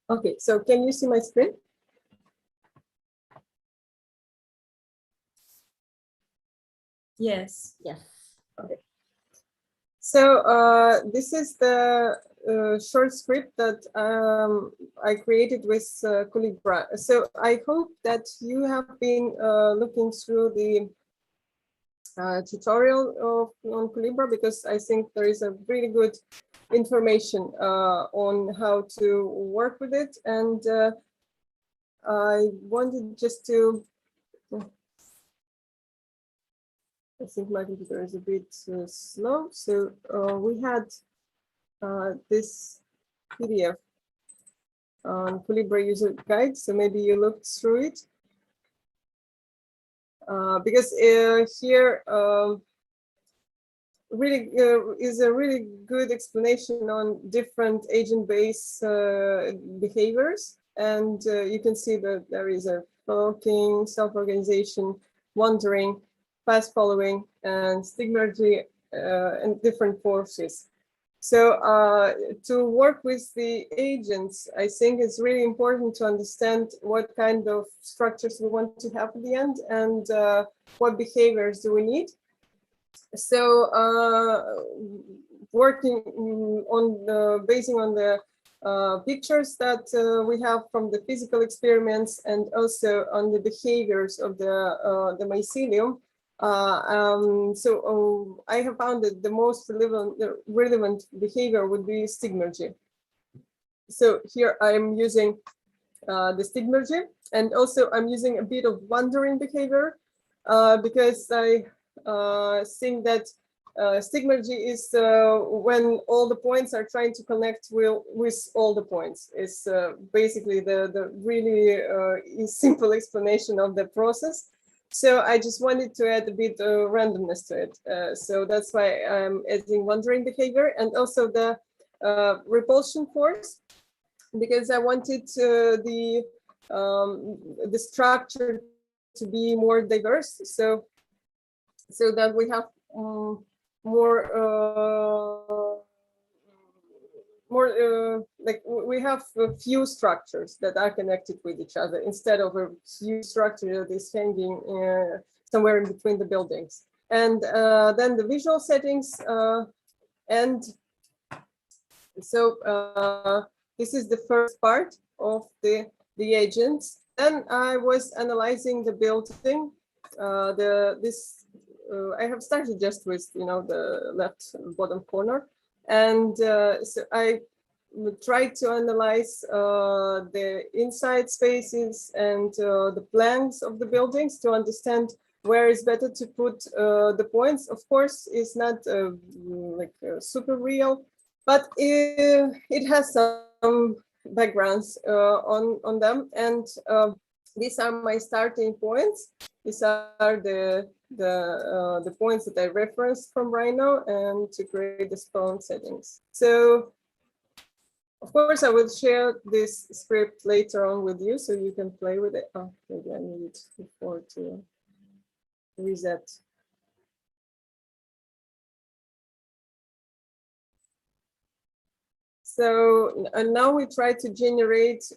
Okay, so can you see my screen? Yes. Yes. Okay. So this is the short script that I created with Colibra. So I hope that you have been looking through the tutorial on Colibra, because I think there is a really good information on how to work with it. And I wanted just to, I think my computer is a bit slow. So we had this PDF on Colibra user guide. So maybe you looked through it. Because here really is a really good explanation on different agent-based behaviors. And you can see that there is a flocking, self-organization, wandering, fast following, and stigmergy, and different forces. So to work with the agents, I think it's really important to understand what kind of structures we want to have at the end, and what behaviors do we need. So working on basing on the pictures that we have from the physical experiments, and also on the behaviors of the mycelium. So I have found that the most relevant behavior would be stigmergy. So here I'm using the stigmergy, and also I'm using a bit of wandering behavior because I think that stigmergy is when all the points are trying to connect with all the points. It's basically the really simple explanation of the process. So I just wanted to add a bit of randomness to it. So that's why I'm adding wandering behavior, and also the repulsion force, because I wanted the structure to be more diverse, so that we have like we have a few structures that are connected with each other, instead of a huge structure that is hanging somewhere in between the buildings. And then the visual settings, and so this is the first part of the agents. Then I was analyzing the building. I have started just with the left bottom corner, and so I tried to analyze the inside spaces and the plans of the buildings to understand where is better to put the points. Of course, it's not like super real, but it has some backgrounds on them, and these are my starting points. These are the points that I referenced from Rhino, and to create the spawn settings. So of course I will share this script later on with you, so you can play with it. Oh, maybe I need it before to reset. So and now we try to generate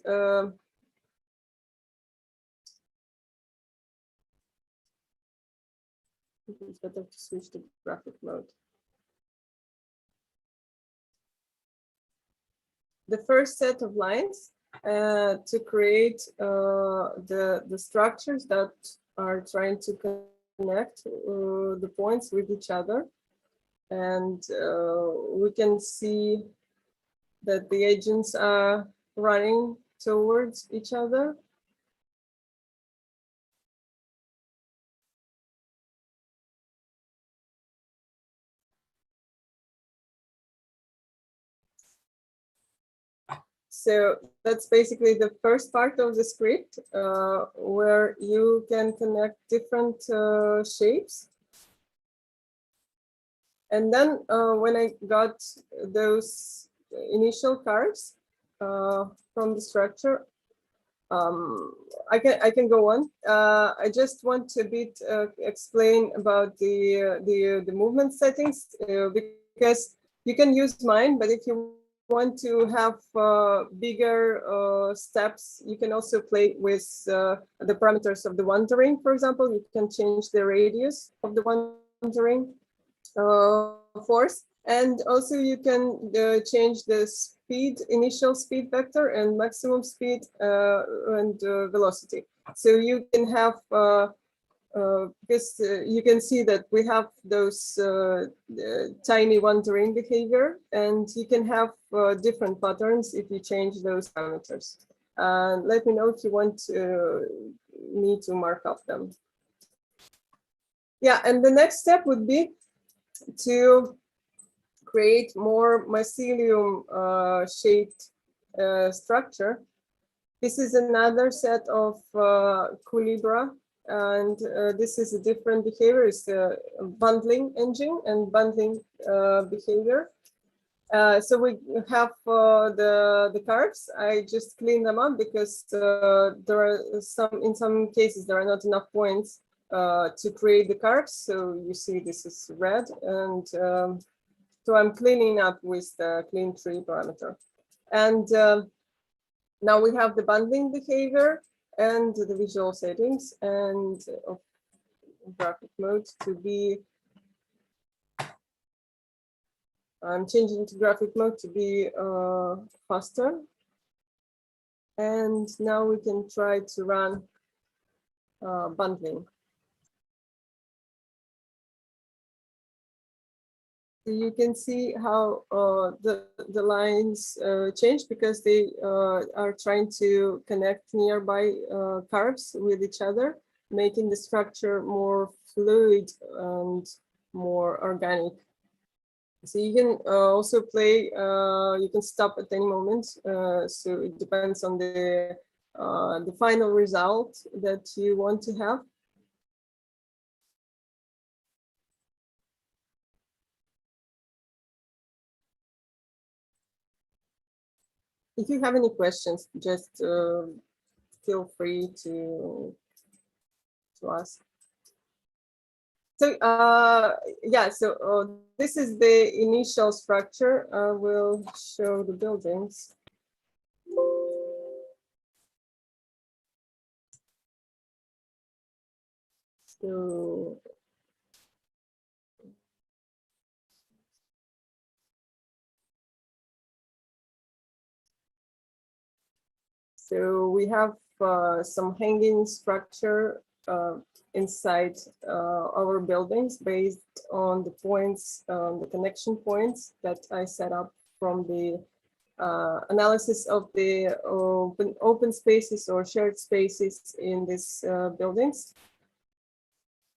it's better to switch to graphic mode. The first set of lines to create the structures that are trying to connect the points with each other. And we can see that the agents are running towards each other. So that's basically the first part of the script, where you can connect different shapes. And then when I got those initial cards from the structure, I can go on. I just want to explain about the movement settings, because you can use mine, but if you want to have bigger steps, you can also play with the parameters of the wandering. For example, you can change the radius of the wandering force, and also you can change the speed, initial speed vector, and maximum speed and velocity. So you can have because you can see that we have those tiny wandering behavior, and you can have different patterns if you change those parameters. Let me know if you want me to mark up them. Yeah, and the next step would be to create more mycelium shaped structure. This is another set of Culebra, and this is a different behavior. It's a bundling engine and bundling behavior. So we have the curves. I just clean them up because there are in some cases there are not enough points to create the curves. So you see this is red, and so I'm cleaning up with the clean tree parameter. And now we have the bundling behavior and the visual settings and of graphic mode to be, I'm changing to graphic mode to be faster. And now we can try to run bundling. So you can see how the lines change because they are trying to connect nearby curves with each other, making the structure more fluid and more organic. So you can also play, you can stop at any moment. So it depends on the final result that you want to have. If you have any questions, just feel free to ask. So yeah, so this is the initial structure. I will show the buildings. So we have some hanging structure inside our buildings based on the points, the connection points that I set up from the analysis of the open spaces or shared spaces in these buildings.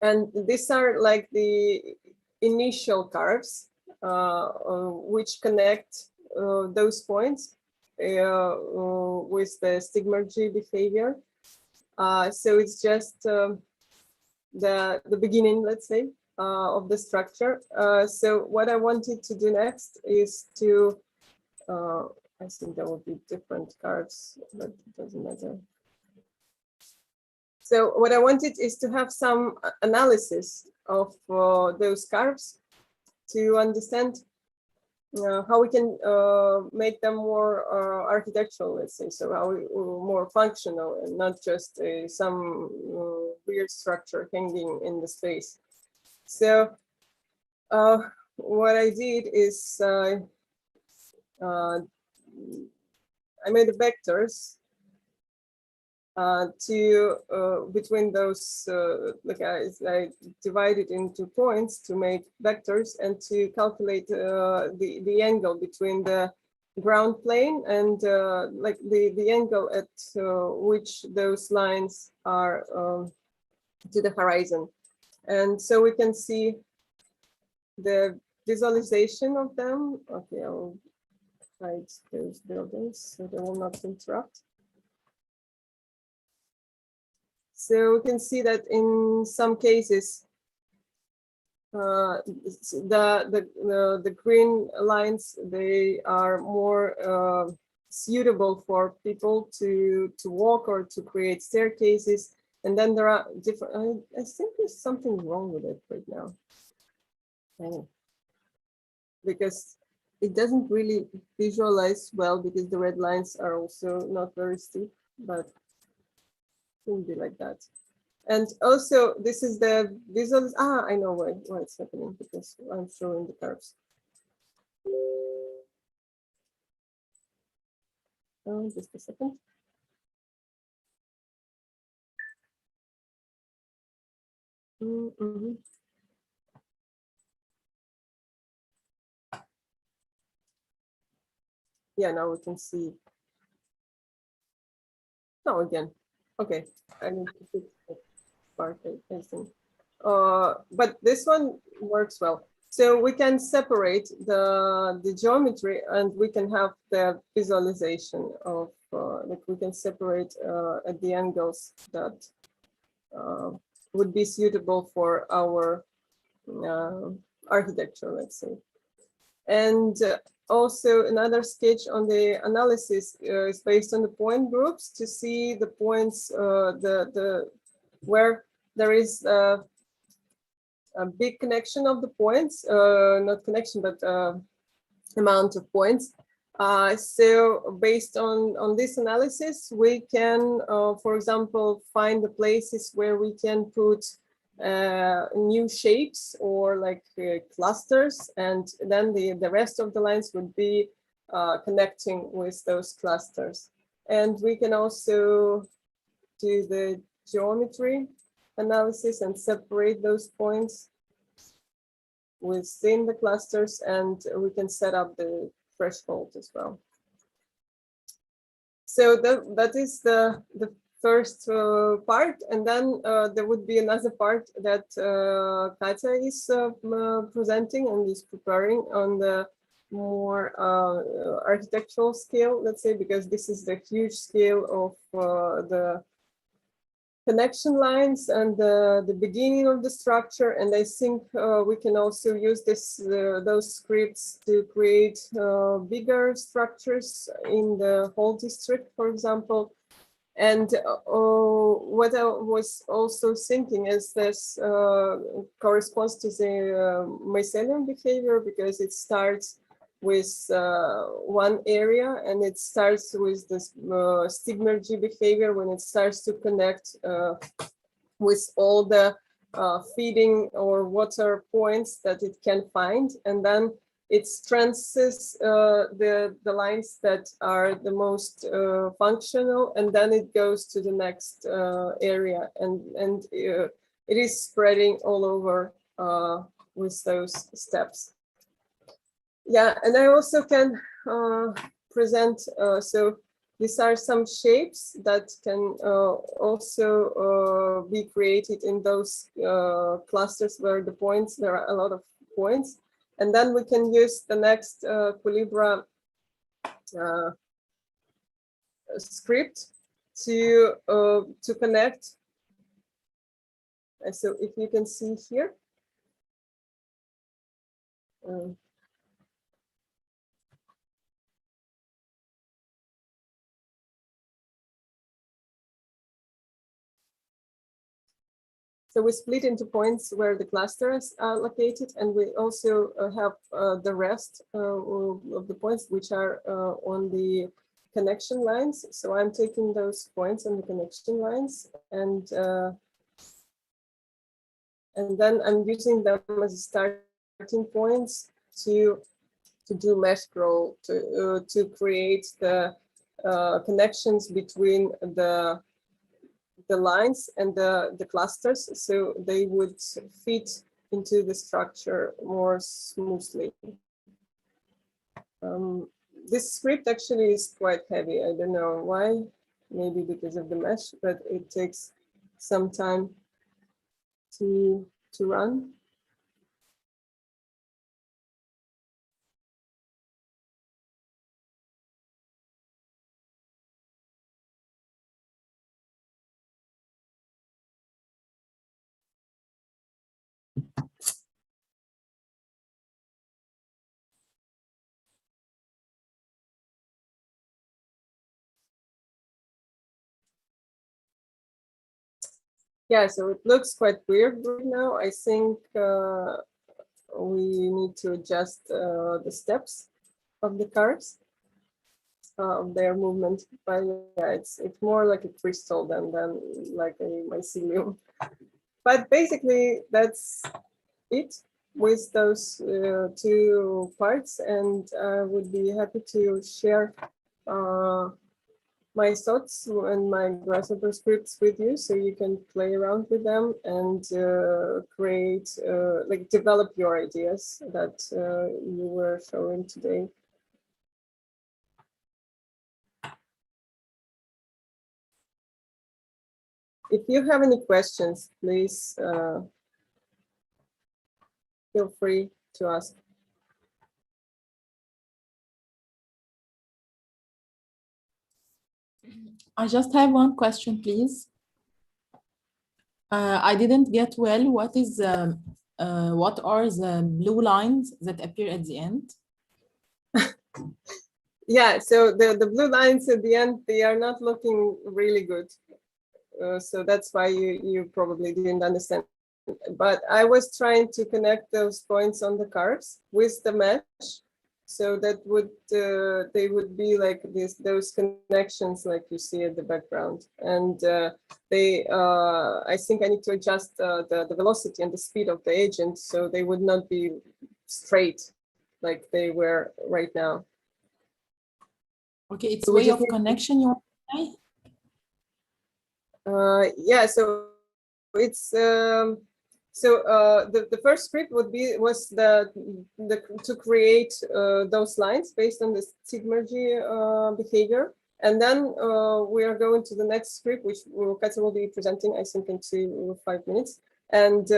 And these are like the initial curves which connect those points with the stigmergy behavior. So it's just the beginning, let's say, of the structure. So what I wanted to do next is to, I think there will be different curves, but it doesn't matter. So what I wanted is to have some analysis of those curves to understand how we can make them more architectural, let's say, so how more functional and not just some weird structure hanging in the space. So what I did is I made the vectors between those, like I divided into points to make vectors and to calculate the angle between the ground plane and like the angle at which those lines are to the horizon. And so we can see the visualization of them. Okay, I'll hide those buildings so they will not interrupt. So we can see that in some cases, the green lines, they are more suitable for people to walk or to create staircases. And then there are different, I think there's something wrong with it right now. Because it doesn't really visualize well because the red lines are also not very steep, but it will be like that. And also, this is the visual. I know why it's happening, because I'm showing the curves. Just a second. Yeah, now we can see. No, again. Okay, I need to fix that part, I think. But this one works well. So we can separate the geometry, and we can have the visualization of, like, we can separate at the angles that would be suitable for our architecture, let's say. And also another sketch on the analysis is based on the point groups to see the points, where there is a big connection of the points, not connection, but amount of points. So based on this analysis, we can, for example, find the places where we can put new shapes or like clusters, and then the rest of the lines would be connecting with those clusters. And we can also do the geometry analysis and separate those points within the clusters, and we can set up the threshold as well. So that is the first part, and then there would be another part that Katya is presenting and is preparing on the more architectural scale, let's say, because this is the huge scale of the connection lines and the beginning of the structure. And I think we can also use those scripts to create bigger structures in the whole district, for example. And what I was also thinking is this corresponds to the mycelium behavior, because it starts with one area, and it starts with this stigmergy behavior when it starts to connect with all the feeding or water points that it can find, and then it strengthens the lines that are the most functional, and then it goes to the next area, and it is spreading all over with those steps. Yeah, and I also can present, so these are some shapes that can also be created in those clusters where the points, there are a lot of points. And then we can use the next Colibra script to connect. So if you can see here. So we split into points where the clusters are located, and we also have the rest of the points which are on the connection lines. So I'm taking those points on the connection lines, and then I'm using them as starting points to do mesh scroll, to create the connections between the lines and the clusters, so they would fit into the structure more smoothly. This script actually is quite heavy. I don't know why, maybe because of the mesh, but it takes some time to run. Yeah, so it looks quite weird right now. I think we need to adjust the steps. of the cars, of their movement. But yeah, it's more like a crystal than like a mycelium. But basically, that's it with those two parts, and I would be happy to share my thoughts and my Grasshopper scripts with you, so you can play around with them and create, like develop your ideas that you were showing today. If you have any questions, please feel free to ask. I just have one question, please. I didn't get well. What are the blue lines that appear at the end? Yeah, so the blue lines at the end, they are not looking really good. So that's why you probably didn't understand. But I was trying to connect those points on the cars with the mesh, so that would they would be like those connections like you see at the background. And I think I need to adjust the velocity and the speed of the agent, so they would not be straight like they were right now. Okay, it's a way of connection you want to say? Yeah, so it's the first script was to create those lines based on the Sigma-G behavior, and then we are going to the next script, which Katja will be presenting, I think, in 5 minutes. And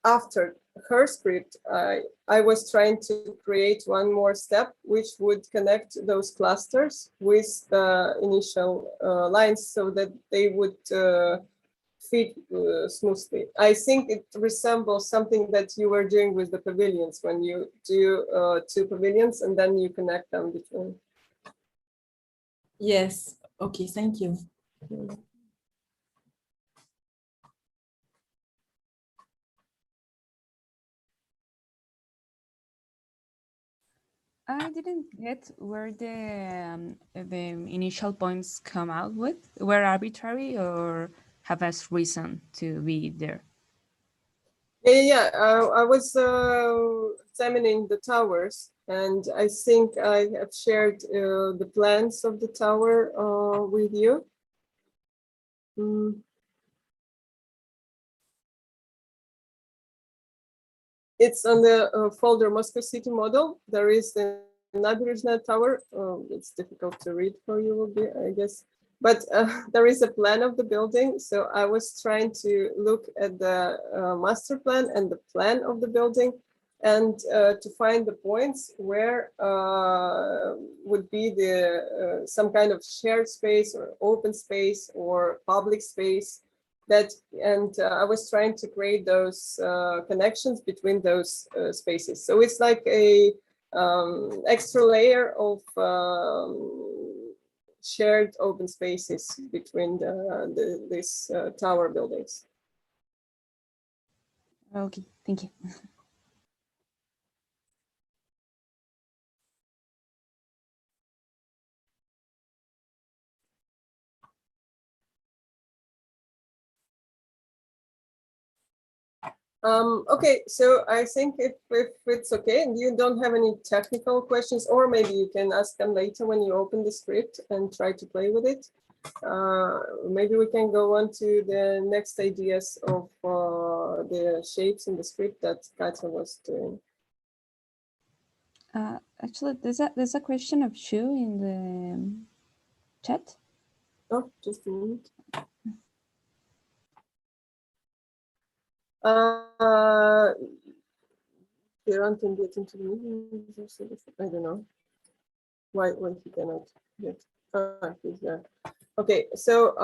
after her script, I was trying to create one more step, which would connect those clusters with the initial lines, so that they would fit smoothly. I think it resembles something that you were doing with the pavilions, when you do 2 pavilions and then you connect them between. Yes. Okay, thank you. I didn't get where the initial points come out with. Were arbitrary or have a reason to be there? Yeah, I was examining the towers, and I think I have shared the plans of the tower with you. It's on the folder Moscow City model. There is the Nabережная tower. It's difficult to read for you, I guess. But there is a plan of the building. So I was trying to look at the master plan and the plan of the building, and to find the points where would be the some kind of shared space or open space or public space. And I was trying to create those connections between those spaces. So it's like a extra layer of shared open spaces between these tower buildings. Okay, thank you. Okay, so I think if it's okay and you don't have any technical questions, or maybe you can ask them later when you open the script and try to play with it. Maybe we can go on to the next ideas of the shapes in the script that Katja was doing. Actually, there's a question of Shu in the chat. Oh, just a minute. Kiran can get into the meeting. I don't know why he cannot get. He's there. Okay, so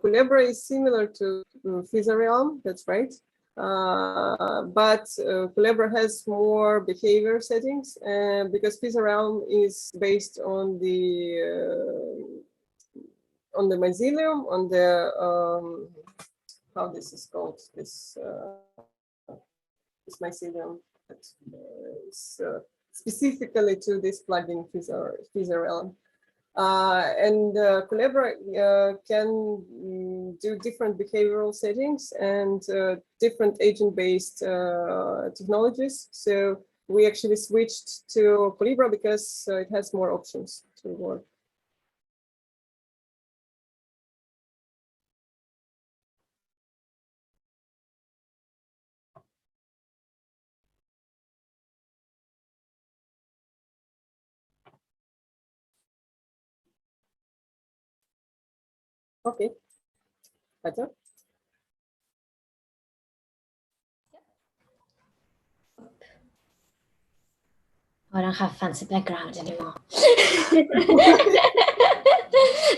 Culebra is similar to Realm, that's right. But Culebra has more behavior settings, because Realm is based on the mycelium, on the how this is called, this mycelium that is specifically to this plugin Feather realm. And Collabora can do different behavioral settings and different agent-based technologies. So we actually switched to Collabora because it has more options to work. Okay, better. I don't have fancy background anymore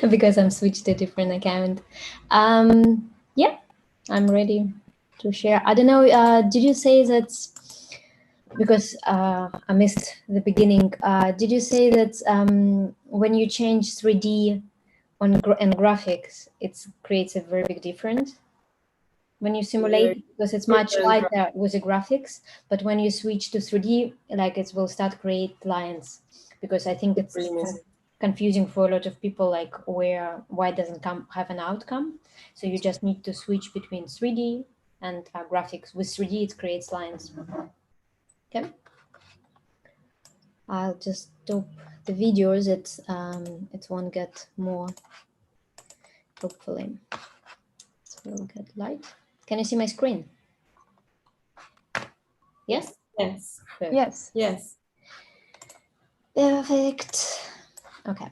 because I'm switched to a different account. Yeah, I'm ready to share. I don't know, did you say that, because I missed the beginning, did you say that when you change 3D on graphics, it creates a very big difference? When you simulate, because it's much lighter with the graphics, but when you switch to 3D, like it will start create lines, because I think it's confusing for a lot of people, like why it doesn't have an outcome. So you just need to switch between 3D and graphics. With 3D, it creates lines. Okay. I'll just stop the videos. It won't get more. Hopefully, it will get light. Can you see my screen? Yes? Yes. Perfect. Yes. Yes. Perfect. Okay.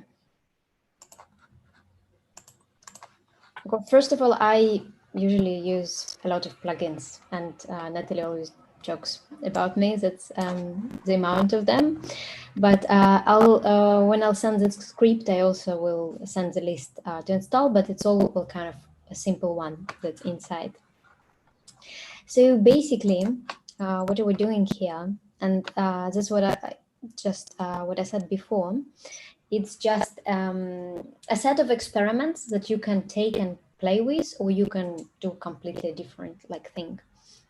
Well, first of all, I usually use a lot of plugins, and Natalie always jokes about me. That's the amount of them. But when I'll send the script, I also will send the list to install. But it's all kind of a simple one that's inside. So basically, what are we doing here? And that's what what I said before. It's just a set of experiments that you can take and play with, or you can do completely different thing.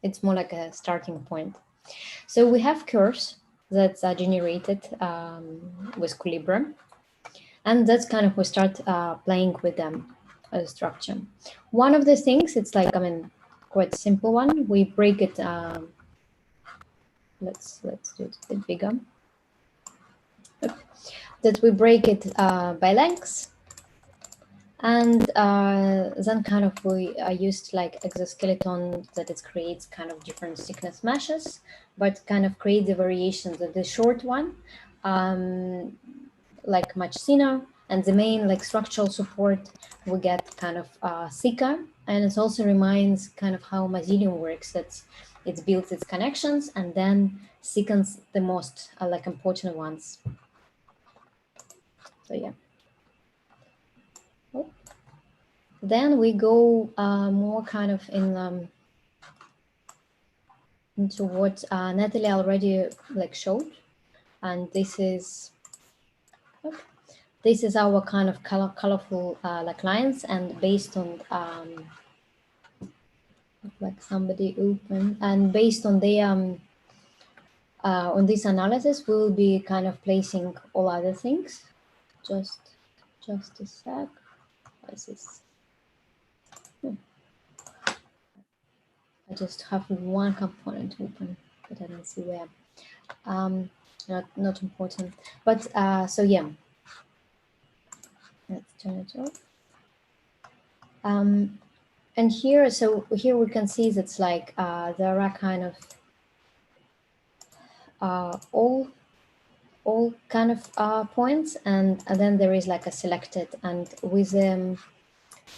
It's more like a starting point. So we have curves that's generated with Collabora, and that's kind of we start playing with them as a structure. One of the things, it's quite simple one. We break it. Let's do it a bit bigger. That we break it by lengths, and then kind of we used exoskeleton that it creates kind of different thickness meshes, but kind of create the variations of the short one, much thinner, and the main structural support we get kind of thicker, and it also reminds kind of how mycelium works. It builds its connections and then thickens the most important ones. So yeah. Oh. Then we go more kind of into what Natalie already showed, and this is our kind of colorful lines, and based on somebody open, and based on the on this analysis, we'll be kind of placing all other things. Just a sec. What's this? I just have one component open, but I don't see where. Not important. But so yeah. Let's turn it off. And here, so here we can see that's there are kind of all kind of points, and then there is a selected, and with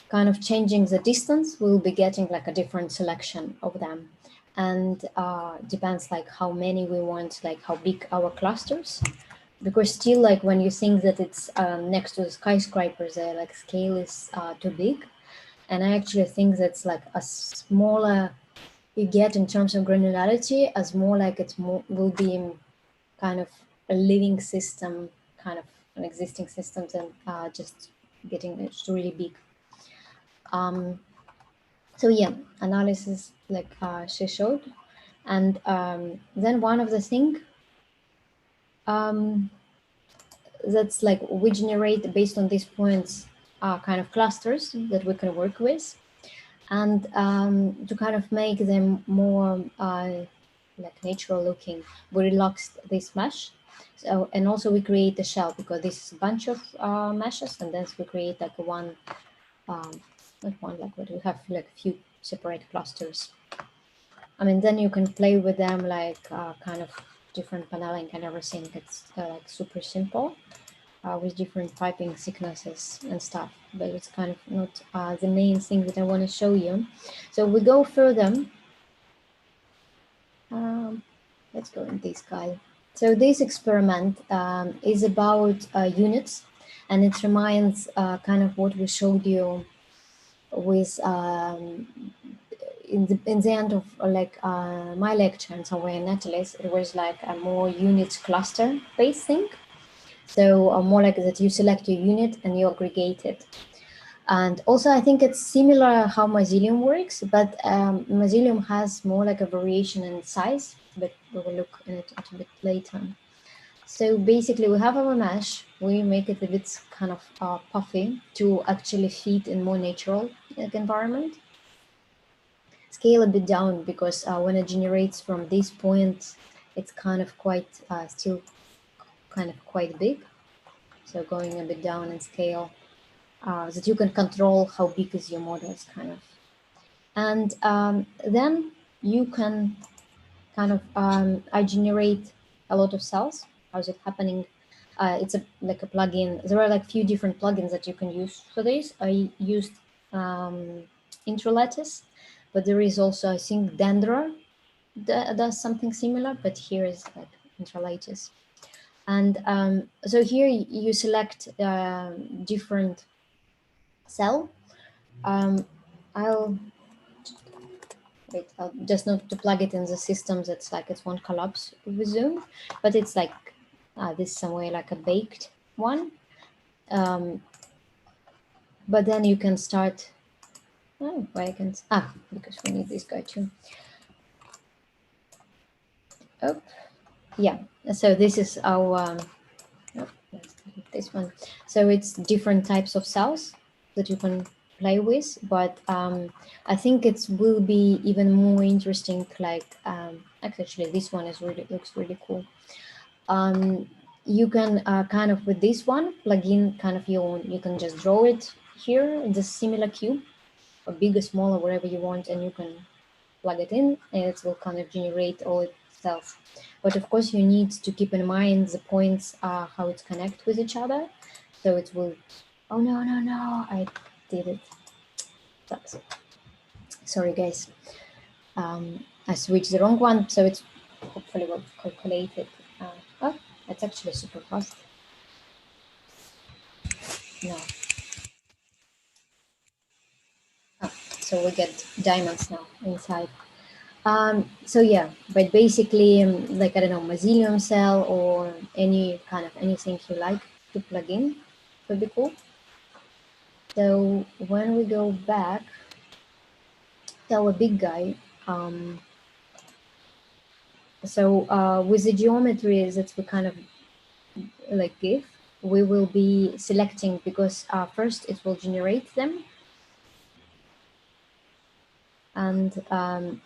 kind of changing the distance, we'll be getting a different selection of them, and depends how many we want, how big our clusters, because still when you think that it's next to the skyscrapers, the scale is too big, and I actually think that's a smaller you get in terms of granularity, as more it's more will be kind of a living system, kind of an existing system, than just getting it really big. So yeah, analysis she showed, and then one of the thing that's like we generate based on these points kind of clusters that we can work with, and to kind of make them more like natural looking, we relaxed this mesh. So, and also we create a shell because this is a bunch of meshes, and then we create like one, not one, like what we have like a few separate clusters. I mean, then you can play with them like kind of different paneling and everything. It's like super simple with different piping thicknesses and stuff, but it's kind of not the main thing that I want to show you. So we go further. Let's go in this guy. So this experiment is about units, and it reminds kind of what we showed you with in the end of like my lecture and somewhere in Natalie's. It was like a more units cluster based thing. So more like that you select your unit and you aggregate it. And also I think it's similar how mycelium works, but mycelium has more like a variation in size, but we will look at it a bit later. So basically we have our mesh, we make it a bit kind of puffy to actually fit in more natural environment. Scale a bit down because when it generates from this point, it's kind of quite still kind of quite big. So going a bit down in scale, that you can control how big is your models kind of. And then you can kind of, I generate a lot of cells. How's it happening? It's like a plugin. There are like few different plugins that you can use for this. I used Introlattice, but there is also, I think, Dendra that does something similar, but here is like Introlattice. And so here you select different cell. I'll wait, I'll just not to plug it in the systems. It's like it won't collapse with Zoom, but it's like this somewhere like a baked one. But then you can start. Oh, why I can because we need this guy too. Oh, yeah. So this is our. Oh, let's delete this one. So it's different types of cells that you can play with, but I think it will be even more interesting. Like actually, this one is looks really cool. You can kind of with this one plug in kind of your own. You can just draw it here in the similar cube, or big or small or wherever you want, and you can plug it in, and it will kind of generate all itself. But of course, you need to keep in mind the points how it connect with each other. So it will. Oh no! I did it. Sucks. Sorry, guys. I switched the wrong one, so it's hopefully will calculate it. Oh, it's actually super fast. No. Oh, so we get diamonds now inside. So yeah, but basically, like I don't know, mycelium cell or any kind of anything you like to plug in would be cool. So when we go back to our big guy, with the geometry that we kind of like give, we will be selecting because first it will generate them. And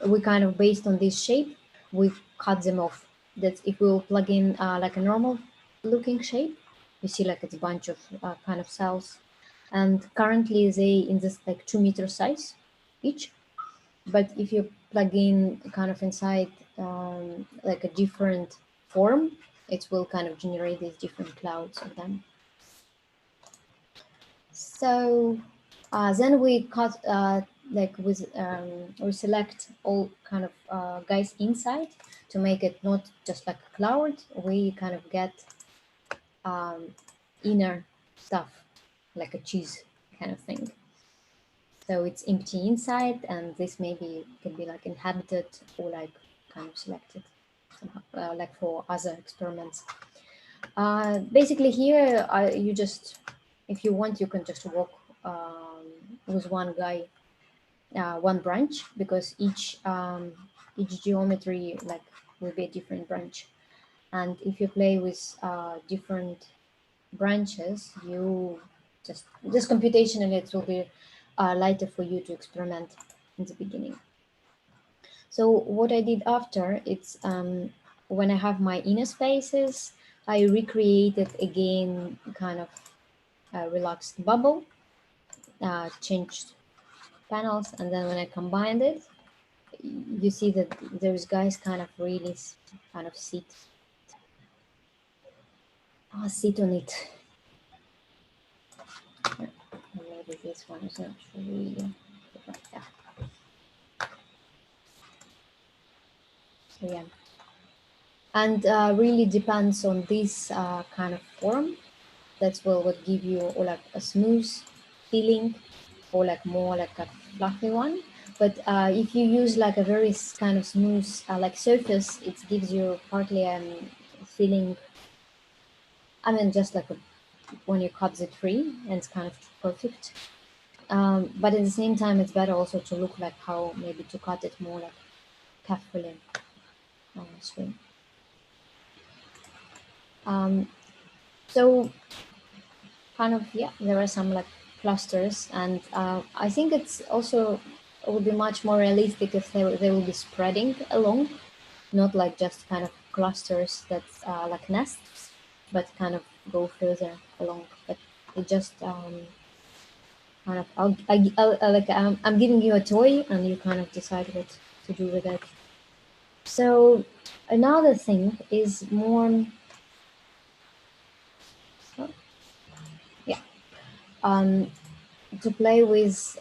we kind of based on this shape, we cut them off. That if we will plug in like a normal looking shape, you see like it's a bunch of kind of cells. And currently they in this like 2 meter size each. But if you plug in kind of inside like a different form, it will kind of generate these different clouds of them. So then we cut like with we select all kind of guys inside to make it not just like a cloud. We kind of get inner stuff like a cheese kind of thing. So it's empty inside, and this maybe could be like inhabited or like kind of selected somehow, like for other experiments. Basically here, you just, if you want, you can just walk with one guy, one branch, because each geometry like will be a different branch. And if you play with different branches, you just computationally it will be lighter for you to experiment in the beginning. So what I did after, it's when I have my inner spaces, I recreated again kind of a relaxed bubble, changed panels, and then when I combined it, you see that those guys kind of really kind of sit on it. Maybe this one is not really, yeah. So yeah, and really depends on this kind of form. That's what give you or like a smooth feeling or like more like a fluffy one. But if you use like a very kind of smooth like surface, it gives you partly feeling, I mean, just like when you cut it free and it's kind of perfect. But at the same time, it's better also to look like how maybe to cut it more like carefully. Screen. So kind of, yeah, there are some like clusters, and I think it's also it would be much more realistic if they will be spreading along, not like just kind of clusters that's like nests, but kind of go further along. But it just kind of I'm giving you a toy, and you kind of decide what to do with it. So another thing is more, to play with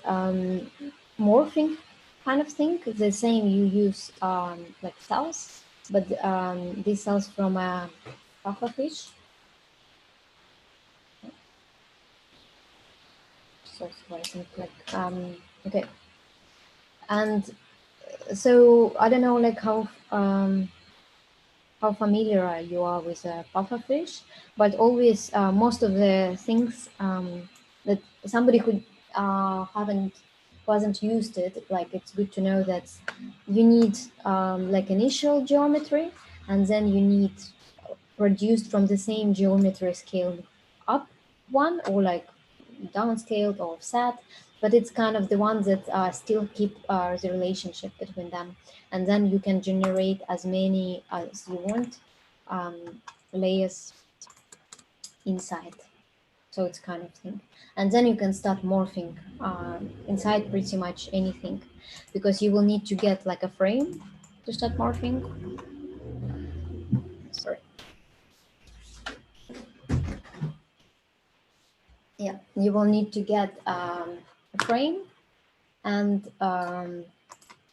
morphing kind of thing. The same, you use like cells, but these cells from a pufferfish. So I think like okay, and so I don't know like how familiar you are with a pufferfish, but always most of the things that somebody who hasn't used it, like it's good to know that you need like initial geometry, and then you need reduced from the same geometry scale up one, or like downscaled or offset, but it's kind of the ones that still keep the relationship between them. And then you can generate as many as you want layers inside. So it's kind of thing. And then you can start morphing inside pretty much anything, because you will need to get like a frame to start morphing. Sorry. Yeah, you will need to get a frame, and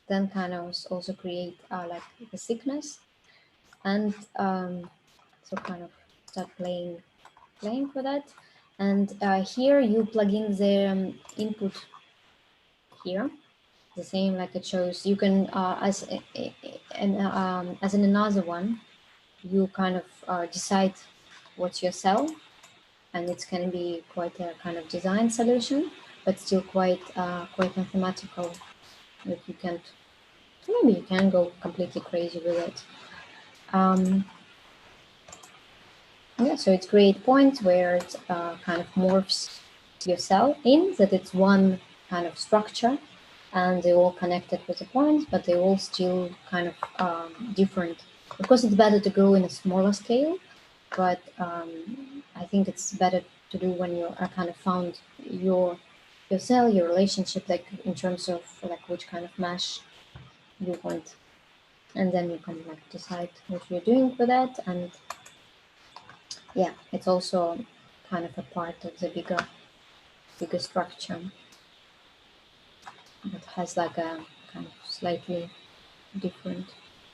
then kind of also create like the thickness, and so kind of start playing for that. And here you plug in the input here, the same like it shows. You can as in another one, you kind of decide what's your cell, and it's going to be quite a kind of design solution, but still quite mathematical. That you can't, maybe you can go completely crazy with it. Yeah, so it's create points where it kind of morphs your cell in, that it's one kind of structure, and they're all connected with the points, but they're all still kind of different. Of course, it's better to go in a smaller scale, but I think it's better to do when you are kind of found your cell, your relationship, like in terms of like which kind of mesh you want, and then you can like decide what you're doing with that. And yeah, it's also kind of a part of the bigger structure that has like a kind of slightly different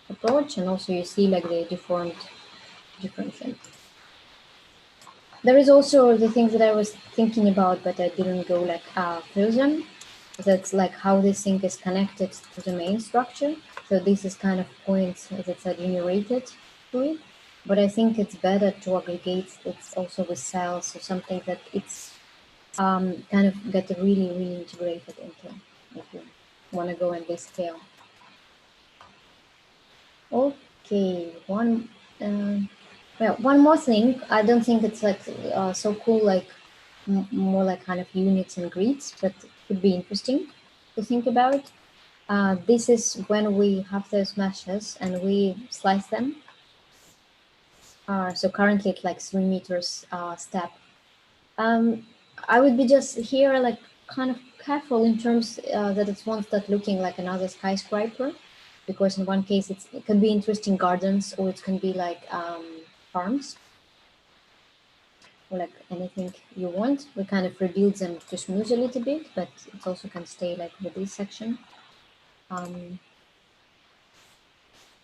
approach. And also you see like they deformed different things. There is also the thing that I was thinking about, but I didn't go like further. That's like how this thing is connected to the main structure. So this is kind of points that are generated to it. But I think it's better to aggregate it also with cells or something that it's kind of get really integrated into, if you want to go in this scale. Okay, one well, one more thing. I don't think it's like so cool, like more like kind of units and grids, but it could be interesting to think about. This is when we have those meshes and we slice them. So currently it's like 3 meters step. I would be just here like kind of careful in terms that it won't start looking like another skyscraper, because in one case it can be interesting gardens, or it can be like farms, or like anything you want. We kind of rebuild them to smooth a little bit, but it also can stay like with this section.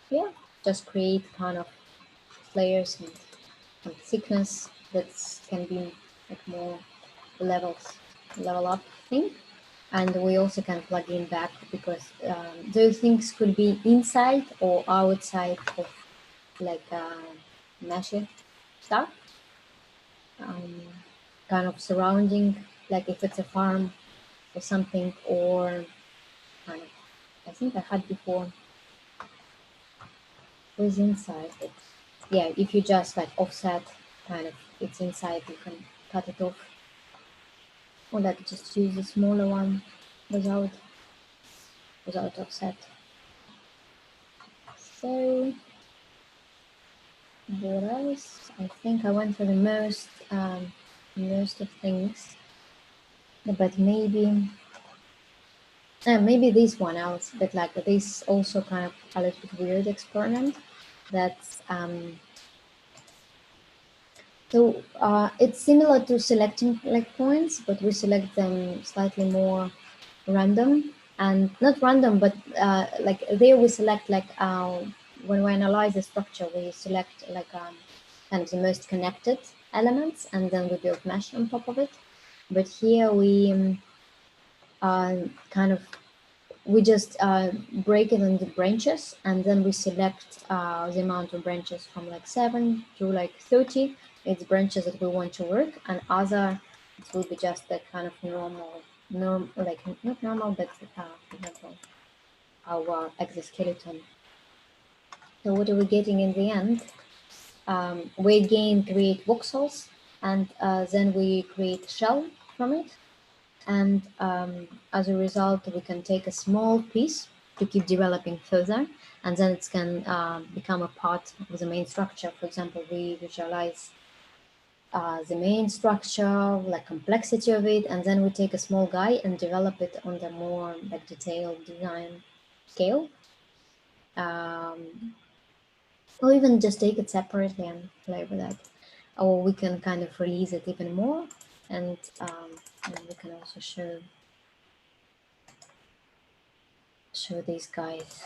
Yeah, just create kind of layers and thickness that can be like more level up thing. And we also can plug in back, because those things could be inside or outside of like mesh stuff, kind of surrounding, like if it's a farm or something, or kind of, I think I had before was inside it. Yeah, if you just like offset kind of it's inside, you can cut it off, or like just use a smaller one without offset. So what else? I think I went for the most of things, but maybe this one else, but like this also kind of a little bit weird experiment. That's so it's similar to selecting like points, but we select them slightly more random, and not random, but like there we select like when we analyze the structure, we select like kind of the most connected elements, and then we build mesh on top of it. But here we kind of we just break it into branches, and then we select the amount of branches from like 7 to like 30. It's branches that we want to work, and other it will be just that kind of normal, like not normal, but for example, our exoskeleton. So what are we getting in the end? We again create voxels, and then we create shell from it. And as a result, we can take a small piece to keep developing further, and then it can become a part of the main structure. For example, we visualize the main structure, like complexity of it, and then we take a small guy and develop it on the more like detailed design scale. Or even just take it separately and play with that. Or we can kind of release it even more, and we can also show these guys.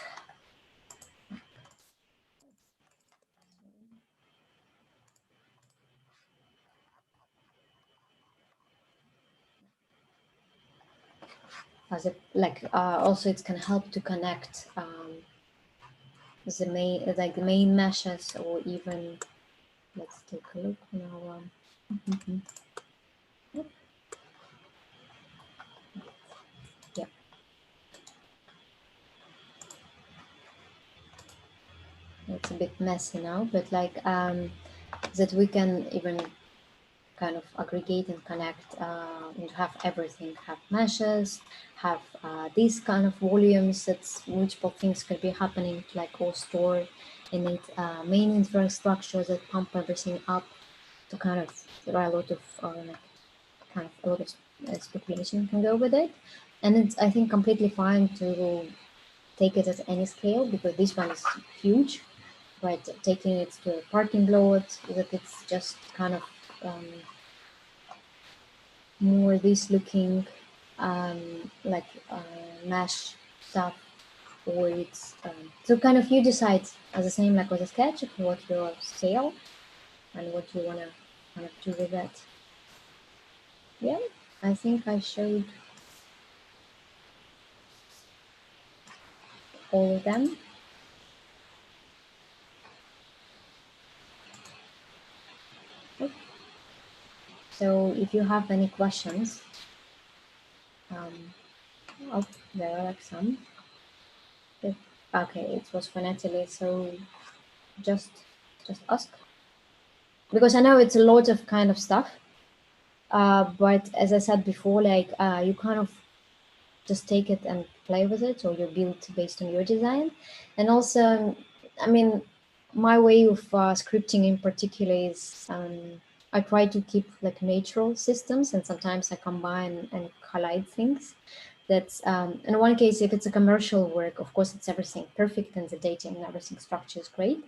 As a, like also it can help to connect the main meshes, or even let's take a look now. Yeah, it's a bit messy now, but like that we can even kind of aggregate and connect and have everything, have meshes, have these kind of volumes that's multiple things could be happening, like all stored in it, main infrastructure that pump everything up. To kind of, there are a lot of kind of a lot of speculation can go with it, and it's, I think, completely fine to take it at any scale, because this one is huge, but taking it to a parking lot, that it's just kind of more this looking like mesh stuff, or it's so kind of you decide as the same like with a sketch what your scale and what you want to kind of do with that. Yeah, I think I showed all of them. So if you have any questions, oh, there are like some. Okay, it was for Natalie. So just just ask. Because I know it's a lot of kind of stuff, but as I said before, like you kind of just take it and play with it, or you build based on your design. And also, I mean, my way of scripting in particular is I try to keep like natural systems, and sometimes I combine and collide things. That's in one case, if it's a commercial work, of course, it's everything perfect and the data and everything structure is great.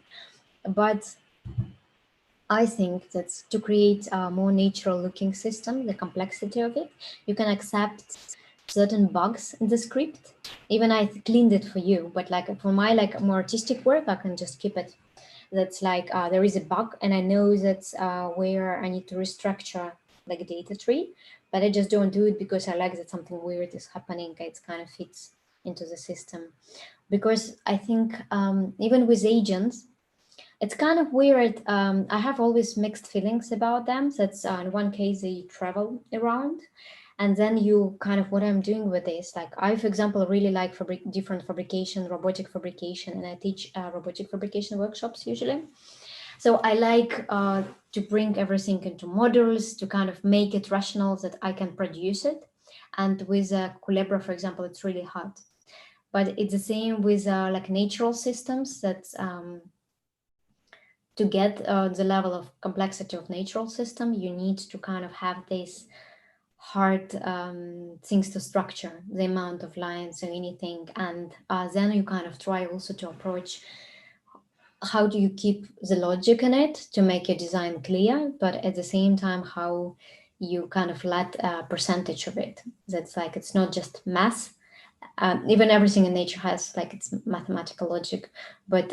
But I think that to create a more natural looking system, the complexity of it, you can accept certain bugs in the script. Even I cleaned it for you, but like for my like more artistic work, I can just keep it. That's like there is a bug, and I know that's where I need to restructure like a data tree, but I just don't do it because I like that something weird is happening. It kind of fits into the system, because I think even with agents, it's kind of weird. I have always mixed feelings about them. That's in one case they travel around, and then you kind of what I'm doing with this. Like I, for example, really like different fabrication, robotic fabrication, and I teach robotic fabrication workshops usually. So I like to bring everything into models to kind of make it rational that I can produce it. And with Culebra, for example, it's really hard. But it's the same with like natural systems that to get the level of complexity of natural system, you need to kind of have these hard things to structure, the amount of lines or anything. And then you kind of try also to approach how do you keep the logic in it to make your design clear, but at the same time, how you kind of let a percentage of it. That's like, it's not just math. Even everything in nature has like its mathematical logic, but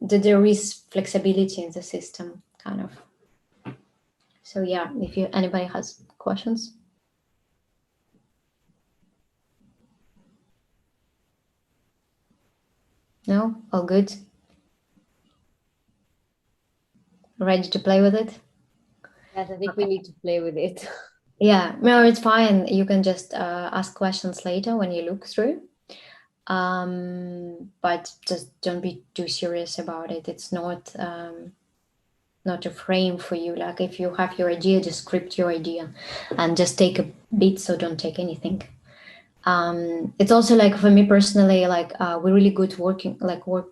there is flexibility in the system, kind of. So yeah, if anybody has questions. No, all good. Ready to play with it? Yes, I think we need to play with it. Yeah, no, it's fine. You can just ask questions later when you look through. But just don't be too serious about it. It's not not a frame for you. Like if you have your idea, just script your idea and just take a bit, so don't take anything. It's also like for me personally, like we're really good working, like when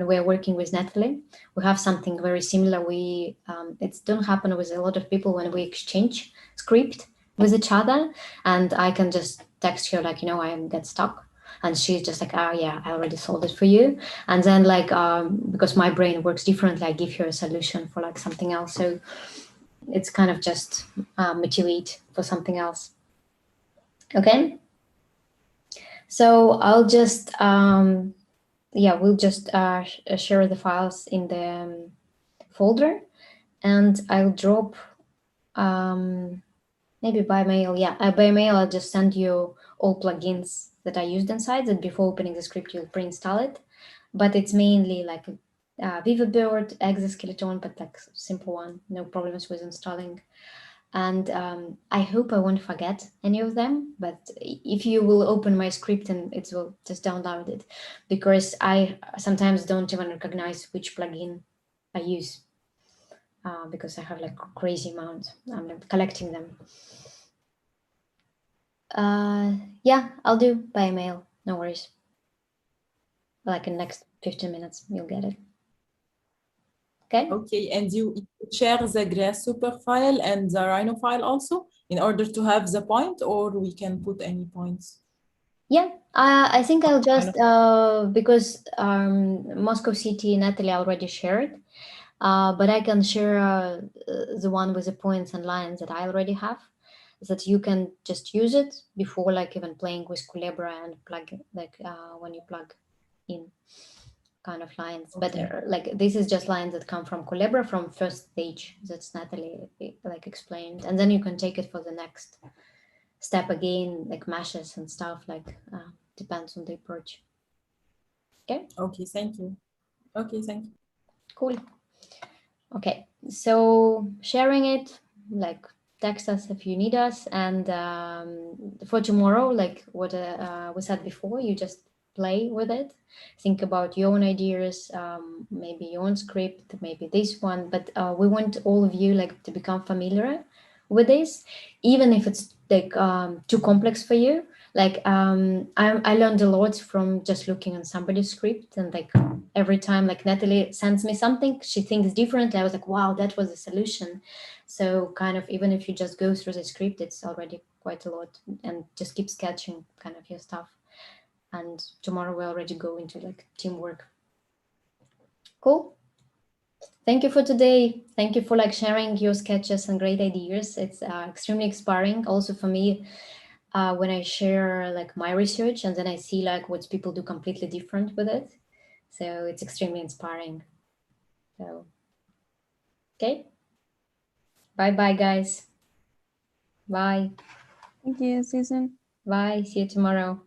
we're working with Natalie, we have something very similar. We it don't happen with a lot of people when we exchange script with each other, and I can just text her like, I get stuck, and she's just like, oh yeah, I already solved it for you. And then like because my brain works differently, I give her a solution for like something else. So it's kind of just motivate for something else. Okay. So I'll just we'll just share the files in the folder, and I'll drop maybe by mail. Yeah, by mail, I'll just send you all plugins that I used inside that before opening the script, you'll pre-install it. But it's mainly like Viva-Bird, exoskeleton, but like simple one, no problems with installing. And I hope I won't forget any of them, but if you will open my script and it will just download it, because I sometimes don't even recognize which plugin I use because I have like crazy amounts. I'm collecting them. Yeah, I'll do by mail, no worries. Like in the next 15 minutes, you'll get it. Okay. Okay, and you share the Grasshopper file and the Rhino file also in order to have the point, or we can put any points? Yeah, I think I'll just, because Moscow City, Natalie already shared, but I can share the one with the points and lines that I already have, that you can just use it before like even playing with Culebra and plug, like when you plug in kind of lines. Okay. But like this is just lines that come from Culebra from first stage, that's Natalie like explained, and then you can take it for the next step again, like meshes and stuff, like depends on the approach. Okay. Okay, thank you. Okay, thank you. Cool. Okay, so sharing it, like text us if you need us, and for tomorrow, like what we said before, you just play with it. Think about your own ideas, maybe your own script, maybe this one, but we want all of you like to become familiar with this, even if it's like too complex for you. Like I learned a lot from just looking on somebody's script, and like every time like Natalie sends me something, she thinks differently. I was like, wow, that was a solution. So kind of even if you just go through the script, it's already quite a lot, and just keep sketching kind of your stuff. And tomorrow we already go into like teamwork. Cool. Thank you for today. Thank you for like sharing your sketches and great ideas. It's extremely inspiring also for me when I share like my research, and then I see like what people do completely different with it. So it's extremely inspiring. So, okay. Bye-bye, guys. Bye. Thank you, Susan. Bye. See you tomorrow.